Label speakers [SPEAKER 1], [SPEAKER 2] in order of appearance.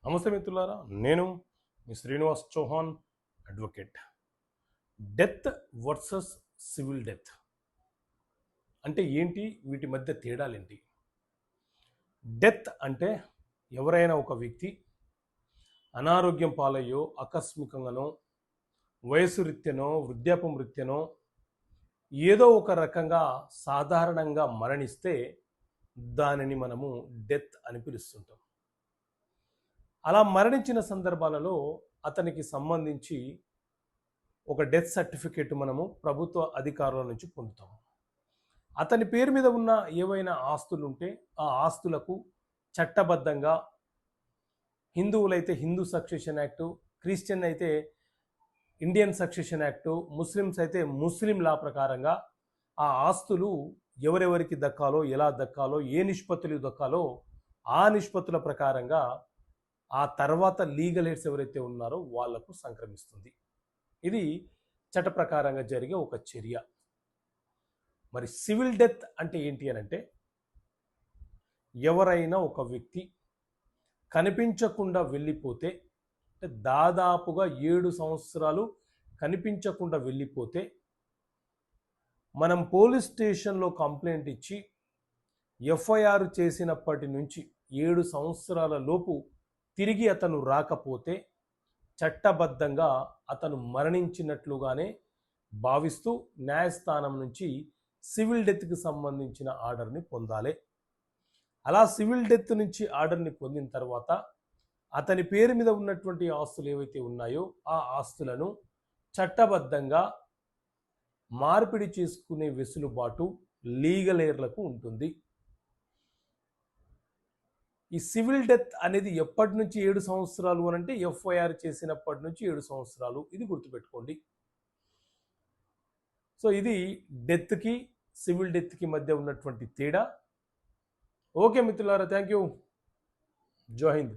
[SPEAKER 1] నమస్తే మిత్రులారా, నేను మీ Srinivas Chauhan, advocate. Death versus civil death అంటే ఏంటి? వీటి మధ్య తేడాలేంటి? డెత్ అంటే ఎవరైనా ఒక వ్యక్తి అనారోగ్యం పాలయ్యో, ఆకస్మికంగానో, వయసు రీత్యనో, వృద్ధాప్యం రీత్యనో ఏదో ఒక రకంగా సాధారణంగా మరణిస్తే దానిని మనము డెత్ అని పిలుస్తుంటాం. అలా మరణించిన సందర్భాలలో అతనికి సంబంధించి ఒక డెత్ సర్టిఫికేట్ మనము ప్రభుత్వ అధికారుల నుంచి పొందుతాము. అతని పేరు మీద ఉన్న ఏవైనా ఆస్తులు ఉంటే ఆ ఆస్తులకు చట్టబద్ధంగా హిందువులైతే హిందూ సక్సెషన్ యాక్టు, క్రిస్టియన్ అయితే ఇండియన్ సక్సెషన్ యాక్టు, ముస్లిమ్స్ అయితే ముస్లిం లా ప్రకారంగా ఆ ఆస్తులు ఎవరెవరికి దక్కాలో, ఎలా దక్కాలో, ఏ నిష్పత్తులు దక్కాలో ఆ నిష్పత్తుల ప్రకారంగా ఆ తర్వాత లీగల్ హెడ్స్ ఎవరైతే ఉన్నారో వాళ్లకు సంక్రమిస్తుంది. ఇది చట్ట ప్రకారంగా జరిగే ఒక చర్య. మరి సివిల్ డెత్ అంటే ఏంటి అని అంటే, ఎవరైనా ఒక వ్యక్తి కనిపించకుండా వెళ్ళిపోతే, అంటే దాదాపుగా 7 సంవత్సరాలు కనిపించకుండా వెళ్ళిపోతే మనం పోలీస్ స్టేషన్లో కంప్లైంట్ ఇచ్చి ఎఫ్ఐఆర్ చేసినప్పటి నుంచి 7 సంవత్సరాల లోపు తిరిగి అతను రాకపోతే చట్టబద్ధంగా అతను మరణించినట్లుగానే భావిస్తూ న్యాయస్థానం నుంచి సివిల్ డెత్కి సంబంధించిన ఆర్డర్ని పొందాలి. అలా సివిల్ డెత్ నుంచి ఆర్డర్ని పొందిన తర్వాత అతని పేరు మీద ఉన్నటువంటి ఆస్తులు ఏవైతే ఉన్నాయో ఆ ఆస్తులను చట్టబద్ధంగా మార్పిడి చేసుకునే వెసులుబాటు లీగల్ ఎయిర్లకు ఉంటుంది. ఈ సివిల్ డెత్ అనేది ఎప్పటి నుంచి 7 సంవత్సరాలు అని అంటే ఎఫ్ఐఆర్ చేసినప్పటి నుంచి 7 సంవత్సరాలు, ఇది గుర్తుపెట్టుకోండి. సో ఇది డెత్కి సివిల్ డెత్కి మధ్య ఉన్నటువంటి తేడా. ఓకే మిత్రులారా, థ్యాంక్ యూ. జై హింద్.